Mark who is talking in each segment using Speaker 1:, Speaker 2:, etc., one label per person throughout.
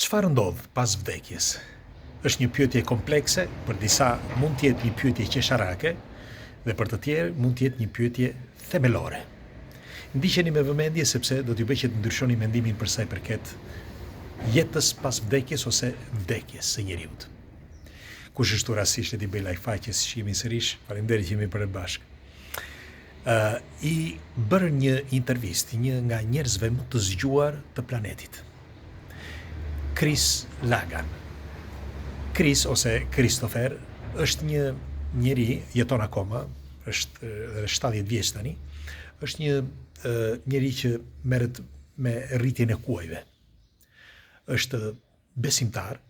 Speaker 1: Çfarë ndodh pas vdekjes? Është një pyetje komplekse, për disa mund të jetë një pyetje qesharake dhe për të tjerë mund të jetë një pyetje themelore. Ndiqeni me vëmendje sepse do t'ju bëj që të ndryshoni mendimin për sa i përket jetës pas vdekjes ose vdekjes së njeriut. Kush është rastisht e t'i bëj like faqe si jemi sërish, faleminderit që jemi për bashkë. I bërë një intervistë një nga njerëzve më të zgjuar të planetit. Chris Lagan. Chris ose Christopher është një njeri, jeton akoma, është 70 vjeç tani, është një njeri që merret me rritjen e kuajve. Është besimtar,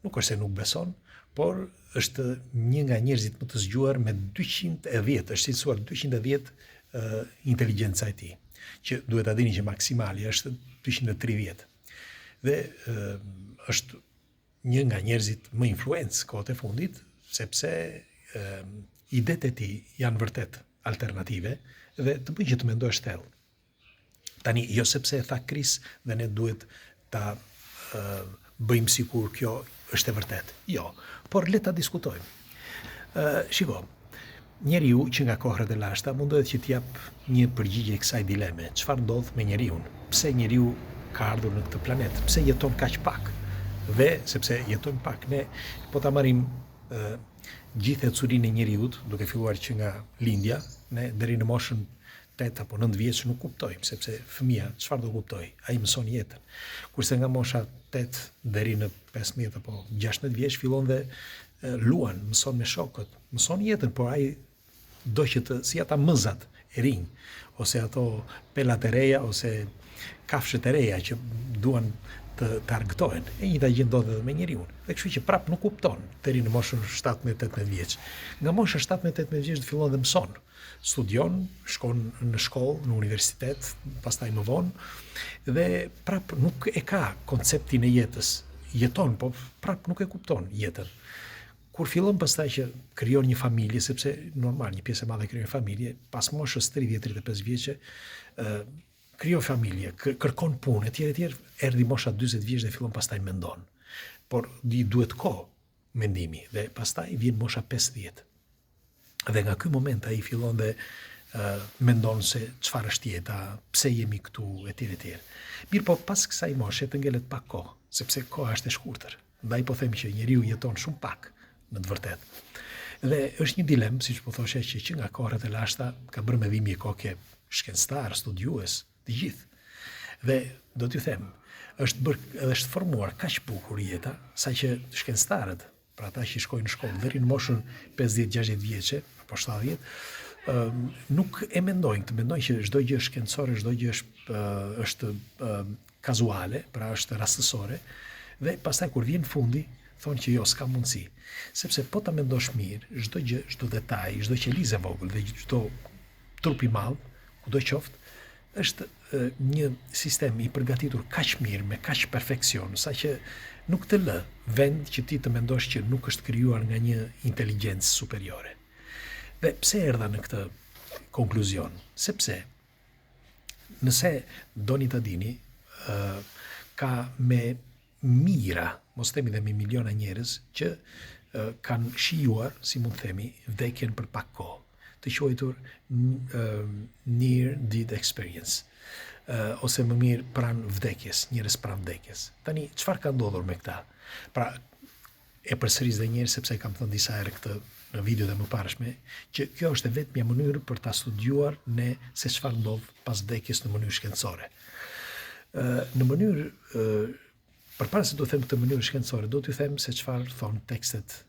Speaker 1: nuk është se nuk beson, por është një nga njerëzit më të zgjuar me 210, është cilësuar 210 inteligjenca e tij, që duhet ta dini që maksimali është 230. Dhe është një nga njerëzit më influencë kohët e fundit, sepse idetë e tij janë vërtet alternative dhe të bëjnë që të mendosh thellë. Tani, jo sepse e tha Chris dhe ne duhet ta bëjmë sikur kjo është e vërtet. Jo, por le ta diskutojmë. Shiko, njeriu që nga kohrat e lashta mundohet që t'jap një përgjigje kësaj dileme. Çfarë ndodh me njeriun? Pse njeriu ka ardhur në këtë planet? Pse jeton kaq pak? Dhe sepse jetojmë pak, ne po ta marrim gjithë ecurinë e njeriut, duke filluar që nga lindja, ne deri në moshën 8 apo 9 vjeç nuk kuptojmë, sepse fëmia çfarë do kuptoj? Ai mëson jetën. Kurse nga mosha 8 deri në 15 apo 16 vjeç fillon dhe luan, mëson me shokët, mëson jetën, por ai do që të si ata mëzat e rinj, ose ato pelat e reja, ose kafshët e reja që duan të argëtohen. E njëjta gjë ndodh edhe me njeriu. Dhe kështu që prap nuk kupton deri në moshën 17-18 vjeç. Nga mosha 17-18 vjeç fillon dhe mëson. Studion, shkon në shkollë, në universitet, pastaj më vonë dhe prap nuk e ka konceptin e jetës. Jeton, po prap nuk e kupton jetën. Kur fillon pastaj që krijon një familje, sepse normal një pjesë e madhe krijon familje, pas moshës 30-35 vjeçe, krijon familje, kërkon punë, etj, erdhi mosha 40 vjeç dhe fillon pastaj mendon. Por duhet kohë mendimi dhe pastaj vjen mosha 50. Dhe nga ky moment ai fillon dhe mendon se çfarë është jeta, pse jemi këtu, etj. Mirë, po pas kësaj moshe të ngelet pak kohë, sepse koha është e shkurtër. Ndaj po them që njeriu jeton shumë pak, në të vërtetë. Dhe është një dilemë, siç po thoshe, që nga kohrat e lashta ka bërë me dhimbje koke shkencëtar, studiues, të gjithë. Dhe do t'ju them, është formuar kaq bukur jeta, saqë shkencëtarët, pra ata që shkojnë në shkollë deri në moshën 50-60 vjeçe apo 70, nuk e mendojnë, të mendojnë që çdo gjë shkencore, çdo gjë është kazuale, pra është rastësore, dhe pastaj kur vjen fundi, thonë që jo, s'ka mundësi. Sepse po ta mendosh mirë, çdo gjë, çdo detaj, çdo qelizë e vogël dhe çdo trup i madh, kudo qoftë, është një sistem i përgatitur kaq mirë, me kaq perfeksion, saqë nuk të lë vend që ti të mendosh që nuk është krijuar nga një inteligjencë superiore. Dhe pse erdha në këtë konkluzion? Sepse nëse doni të dini, ka me mijëra, mos themi dhe me miliona njerëz që kanë shijuar, si mund themi, vdekjen për pak kohë, të quajtur near death experience, ose më mirë pranë vdekjes, njerëz pranë vdekjes. Tani, çfarë ka ndodhur me këta? Pra, e përsëris dhe njerëz sepse kam thënë disa herë këtë në videot e mëparshme, që kjo është e vetmja mënyrë për ta studiuar ne se çfarë ndodh pas vdekjes në mënyrë shkencore. Në mënyrë përpara se do të them këtë mënyrë shkencore, do t'ju them se çfarë thon tekstet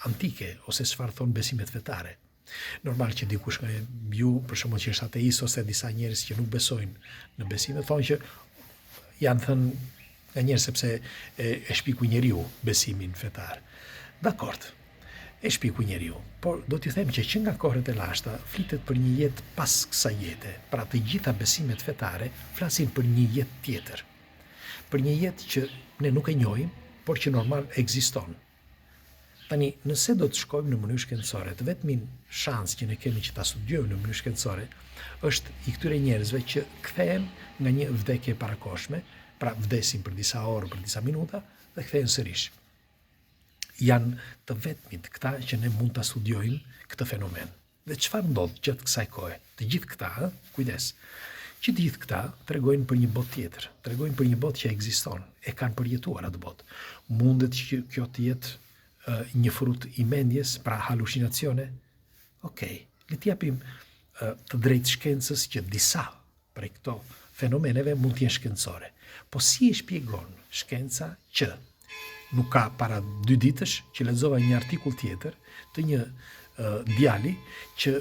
Speaker 1: antike ose çfarë thon besimet fetare. Normal që dikush nga ju, për shembull që është ateist ose disa njerëz që nuk besojnë në besime, thonë që janë thënë nga njerëz sepse e shpiku njeriu besimin fetar. Dakord, e shpiku njeriu, por do t'ju them që nga kohrat e lashta flitet për një jetë pas kësaj jete. Pra të gjitha besimet fetare flasin për një jetë tjetër. Për një jetë që ne nuk e njohim, por që normal ekziston. Tani, nëse do të shkojmë në mënyrë shkencore, të vetmin shans që ne kemi që ta studiojmë në mënyrë shkencore, është i këtyre njerëzve që kthehen nga një vdekje parakoshme pra vdesin për disa orë, për disa minuta dhe kthehen sërish. Janë të vetmit këta që ne mund ta studiojmë këtë fenomen. Dhe çfarë ndodh gjatë kësaj kohe? Të gjithë këta, kujdes, që të gjithë këta tregojnë për një botë tjetër, tregojnë për një botë që ekziston, e kanë përjetuar atë botë. Mundet që kjo të jetë një frut i mendjes, pra halucinacione? Okej, le t'i japim të drejtë shkencës që disa prej këto fenomeneve mund t'jenë shkencore. Po si e shpjegon shkenca që nuk ka para 2 ditësh që lexova një artikull tjetër të një djali që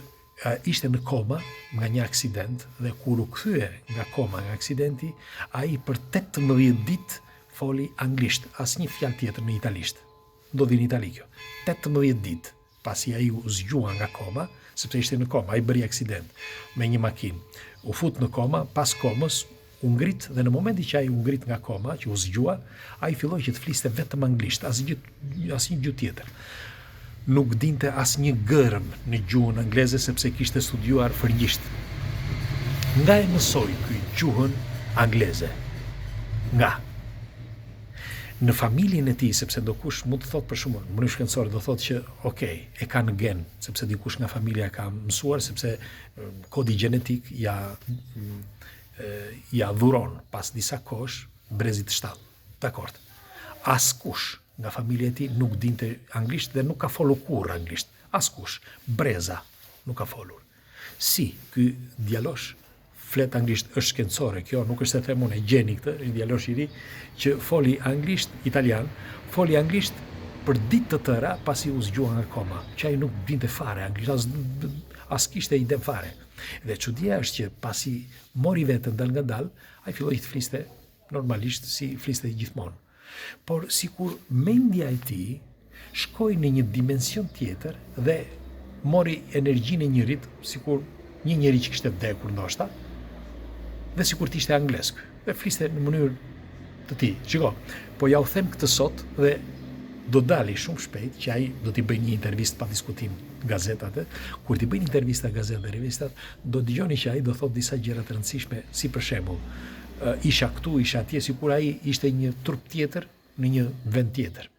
Speaker 1: ishte në koma nga një aksident dhe kur u kthye nga koma nga aksidenti, ai për 18 ditë foli anglisht, asnjë fjalë tjetër në italisht. Ndodhi në Itali kjo. 18 ditë pasi ai u zgjua nga koma, sepse ishte në koma, ai bëri aksident me një makinë. U fut në koma, pas komës u ngrit dhe në momenti që ai u ngrit nga koma, që u zgjua, ai filloi që të fliste vetëm anglisht, asnjë gjuhë tjetër. Nuk dinte asnjë gërm në gjuhën angleze sepse kishte studiuar frëngjisht. Nga e mësoi ky gjuhën angleze? Nga në familjen e tij, sepse ndokush mund të thotë për shkakun, në mënyrë shkencore do thotë që okay, e ka në gen, sepse dikush nga familja ka mësuar, sepse kodi gjenetik ja dhuron pas disa kohësh brezit të shtallë. Dakord. Askush nga familja e tij nuk dinte anglisht dhe nuk ka folur kurrë anglisht. Askush, breza nuk ka folur. Si ky djalosh flet anglisht, është shkencore, kjo nuk është se them unë, e gjeni këtë, një djalosh i ri që foli anglisht, italian, foli anglisht për ditë të tëra pasi u zgjua nga koma, që ai nuk dinte fare anglisht, as kishte ide fare. Dhe çudia është që pasi mori veten dal nga dal, ai filloi të fliste normalisht si fliste gjithmonë. Por sikur mendja e tij shkoi në një dimension tjetër dhe mori energjinë e njërit, sikur një njeri që kishte vdekur ndoshta, dhe sikur të ishte angles, dhe fliste në mënyrë të tij. Shiko, po ja u them këtë sot dhe do dali shumë shpejt që ai do t'i bëj një intervistë pa diskutim gazetat. Kur t'i bëjnë intervista gazetat dhe revistat, do dëgjoni që ai do thotë disa gjëra të rëndësishme, si për shembull, isha këtu, isha atje, sikur ai ishte një trup tjetër në një vend tjetër.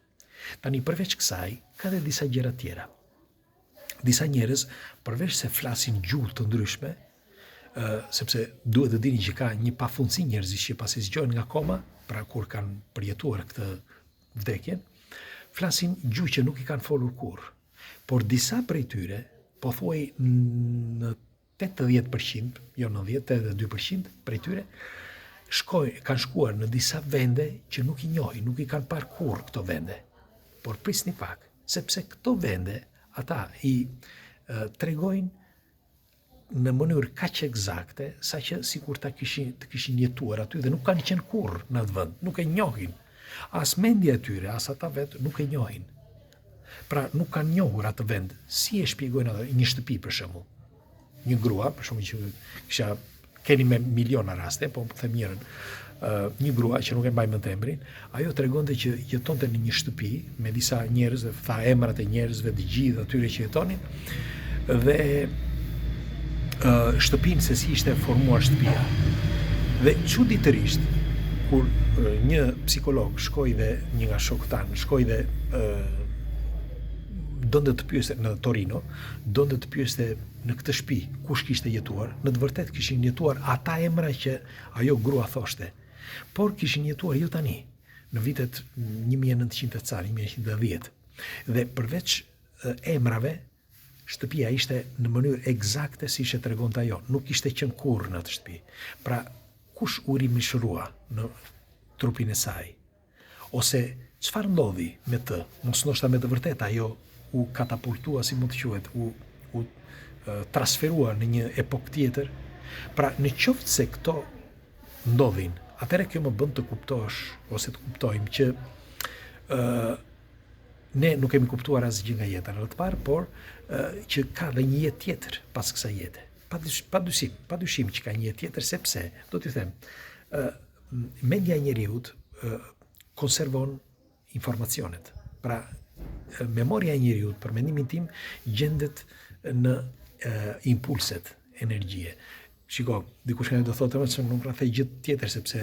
Speaker 1: Tani përveç kësaj, ka dhe disa gjëra tjera. Disa njerëz, përveç se flasin gjuhë të ndryshme, sepse duhet të dini që ka një pafundësi njerëzish që pasi zgjohen nga koma, pra kur kanë përjetuar këtë vdekjen, flasin gjuhë që nuk i kanë folur kurrë. Por disa prej tyre, po thuaj në 80%, jo 90, 82% prej tyre, kanë shkuar në disa vende që nuk i njohin, nuk i kanë parë kurrë këto vende. Por prisni pak, sepse këto vende ata i tregojnë në mënyrë kaq eksakte, saqë sikur të kishin jetuar aty dhe nuk kanë qenë kurrë në atë vend, nuk e njohin. As mendja e tyre, as ata vetë nuk e njohin. Pra nuk kanë njohur atë vend. Si e shpjegojnë atë? Një shtëpi për shembull. Një grua, për shembull që keni me miliona raste, po them njërin. Një grua që nuk e mbaj mend emrin, ajo tregonte që jetonte në një shtëpi me disa njerëz, tha emrat e njerëzve të gjithë atyre që jetonin, dhe shtëpinë se si ishte formuar shtëpia. Dhe çuditërisht, kur një psikolog shkoi dhe një nga shokët tanë shkoi dhe donte të pyeste në Torino, donte të pyeste në këtë shtëpi kush kishte jetuar, në të vërtetë kishin jetuar ata emra që ajo grua thoshte. Por kishin jetuar jo tani, në vitet 1900 ca, 1910. Dhe përveç emrave, shtëpia ishte në mënyrë eksakte si që tregonte ajo, nuk ishte qenë kurrë në atë shtëpi. Pra, kush u rimishërua në trupin e saj? Ose çfarë ndodhi me të? Mos ndoshta me të vërtetë ajo u katapultua, si mund të quhet, u transferua në një epokë tjetër. Pra, në qoftë se këto ndodhin, atëherë kjo më bën të kuptosh ose të kuptojmë që ne nuk kemi kuptuar asgjë nga jeta në të parë, por që ka dhe një jetë tjetër pas kësaj jete. Padyshim që ka një jetë tjetër, sepse, do t'ju them, mendja e njeriut konservon informacionet. Pra, memoria e njeriut, për mendimin tim, gjendet në impulset, energjie. Shiko, dikush kanë do thotë se nuk rrethej gjë tjetër sepse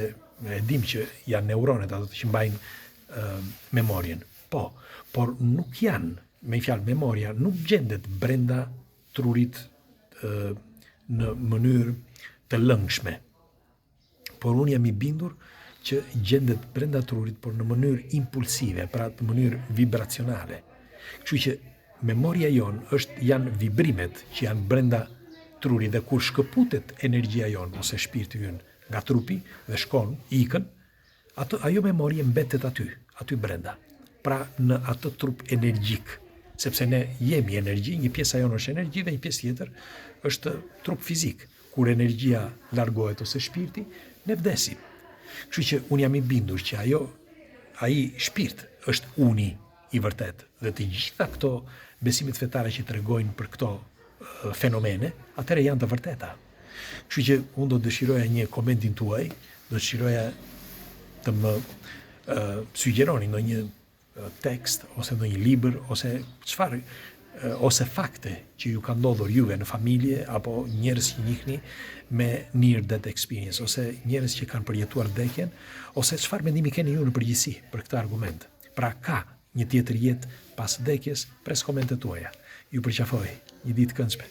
Speaker 1: e dim që janë neuronet ato që mbajnë memorien. Po, por nuk janë, me fjalë memoria, nuk gjendet brenda trurit në mënyrë të lëngshme. Por unë jam i bindur që gjendet brenda trurit, por në mënyrë impulsive, pra në mënyrë vibracionale. Kështu që memoria jonë janë vibrimet që janë brenda trurit dhe kur shkëputet energjia jonë ose shpirti ynë nga trupi dhe shkon, ikën, ajo memorie mbetet aty brenda. Pra në atë trup energjik, sepse ne jemi energji, një pjesë ajo është energji dhe një pjesë tjetër është trup fizik. Kur energjia largohet ose shpirti, ne vdesim. Kështu që unë jam i bindur që ai shpirt është uni i vërtet dhe të gjitha këto besimit fetare që tregojnë për këto fenomene, atëre janë të vërteta. Kështu që unë do dëshiroja një komentin tuaj, do dëshiroja të më sugjeroni në një tekst, ose në një libër, ose fakte që ju ka ndodhur juve në familje, apo njerëz që njihni me near death experience, ose njerëz që kanë përjetuar vdekjen, ose çfarë mendimi keni ju në përgjithësi për këtë argument. Pra ka një tjetër jetë pas vdekjes, pres komentet tuaja. Ju përqafoj, një ditë këndshme.